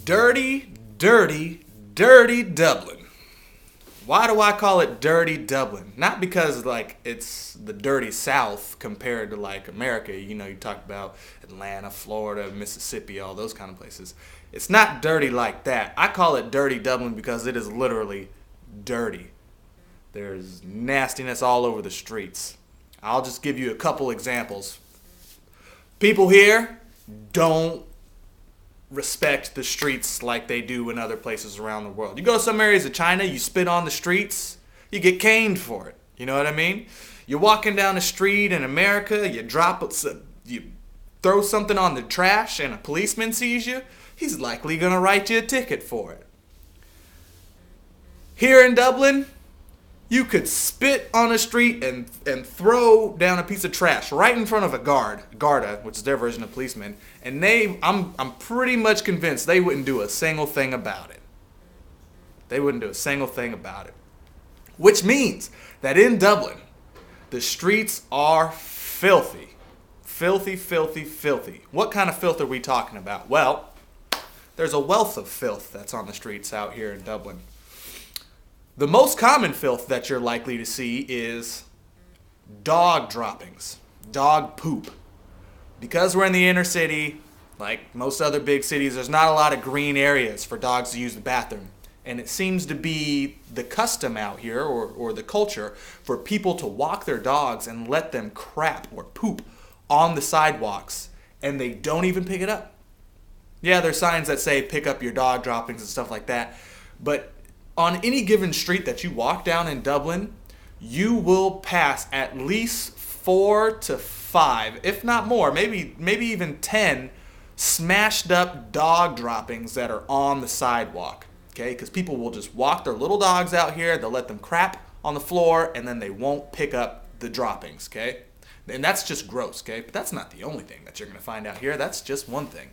Dirty, dirty, dirty Dublin. Why do I call it dirty Dublin? Not because it's the dirty South compared to America. You talk about Atlanta, Florida, Mississippi, all those kind of places. It's not dirty like that. I call it dirty Dublin because it is literally dirty. There's nastiness all over the streets. I'll just give you a couple examples. People here don't respect the streets like they do in other places around the world. You go to some areas of China, you spit on the streets, you get caned for it. You know what I mean? You're walking down the street in America, you throw something on the trash and a policeman sees you, he's likely going to write you a ticket for it. Here in Dublin, you could spit on a street and throw down a piece of trash right in front of a Garda, which is their version of policemen, and I'm pretty much convinced they wouldn't do a single thing about it. They wouldn't do a single thing about it. Which means that in Dublin, the streets are filthy. Filthy, filthy, filthy. What kind of filth are we talking about? Well, there's a wealth of filth that's on the streets out here in Dublin. The most common filth that you're likely to see is dog droppings, dog poop. Because we're in the inner city, like most other big cities, there's not a lot of green areas for dogs to use the bathroom. And it seems to be the custom out here, or the culture, for people to walk their dogs and let them crap or poop on the sidewalks, and they don't even pick it up. Yeah, there's signs that say pick up your dog droppings and stuff like that, but on any given street that you walk down in Dublin, you will pass at least 4 to 5, if not more, maybe even 10 smashed up dog droppings that are on the sidewalk. Okay, because people will just walk their little dogs out here, they'll let them crap on the floor, and then they won't pick up the droppings. Okay, and that's just gross. Okay, but that's not the only thing that you're going to find out here. That's just one thing.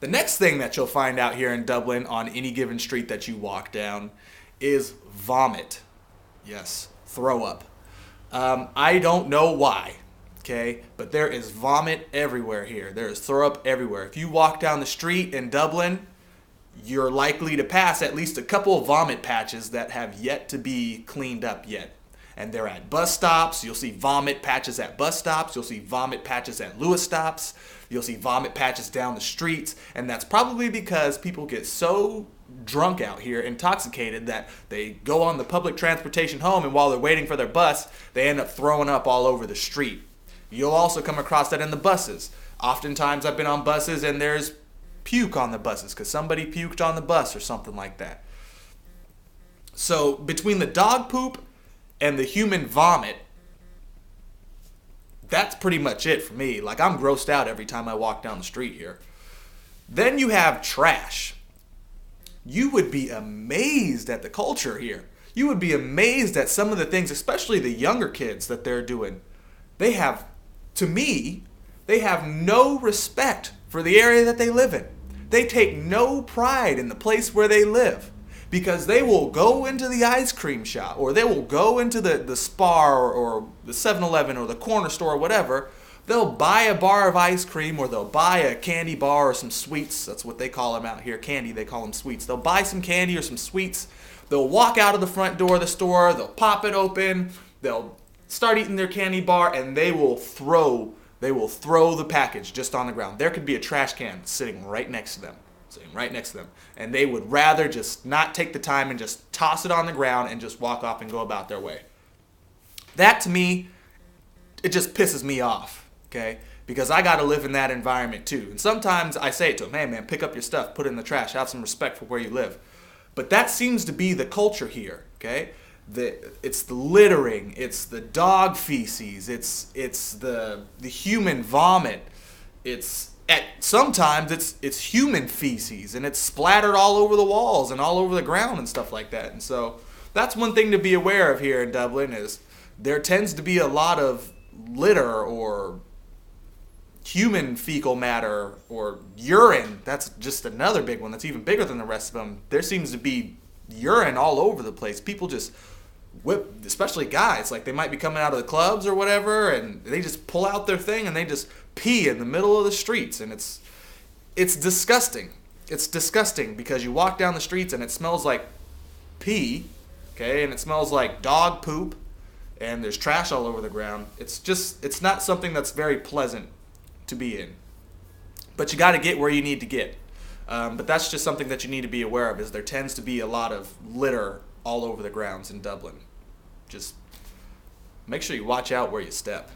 The next thing that you'll find out here in Dublin on any given street that you walk down is vomit. Yes, throw up. I don't know why, okay, but there is vomit everywhere here. There is throw up everywhere. If you walk down the street in Dublin, you're likely to pass at least a couple of vomit patches that have yet to be cleaned up yet. And they're at bus stops. You'll see vomit patches at bus stops. You'll see vomit patches at Lewis stops. You'll see vomit patches down the streets. And that's probably because people get so drunk out here, intoxicated, that they go on the public transportation home, and while they're waiting for their bus, they end up throwing up all over the street. You'll also come across that in the buses. Oftentimes I've been on buses and there's puke on the buses because somebody puked on the bus or something like that. So between the dog poop and the human vomit, that's pretty much it for me. I'm grossed out every time I walk down the street here. Then you have trash. You would be amazed at the culture here. You would be amazed at some of the things, especially the younger kids, that they're doing. To me, they have no respect for the area that they live in. They take no pride in the place where they live, because they will go into the ice cream shop, or they will go into the Spar or the 7-Eleven or the corner store or whatever. They'll buy a bar of ice cream, or they'll buy a candy bar or some sweets. That's what they call them out here. Candy, they call them sweets. They'll buy some candy or some sweets. They'll walk out of the front door of the store. They'll pop it open. They'll start eating their candy bar, and they will throw the package just on the ground. There could be a trash can sitting right next to them. And they would rather just not take the time and just toss it on the ground and just walk off and go about their way. That, to me, it just pisses me off, okay? Because I got to live in that environment too. And sometimes I say it to them, hey man, pick up your stuff, put it in the trash, have some respect for where you live. But that seems to be the culture here, okay? It's the littering, it's the dog feces, it's the human vomit, sometimes it's human feces, and it's splattered all over the walls and all over the ground and stuff like that. And so that's one thing to be aware of here in Dublin, is there tends to be a lot of litter or human fecal matter or urine. That's just another big one that's even bigger than the rest of them. There seems to be urine all over the place. People just whip, especially guys, they might be coming out of the clubs or whatever, and they just pull out their thing and they just pee in the middle of the streets, and it's disgusting. it's disgusting because you walk down the streets and it smells like pee, okay, and it smells like dog poop, and there's trash all over the ground. It's not something that's very pleasant to be in. But you got to get where you need to get. But that's just something that you need to be aware of, is there tends to be a lot of litter all over the grounds in Dublin. Just make sure you watch out where you step.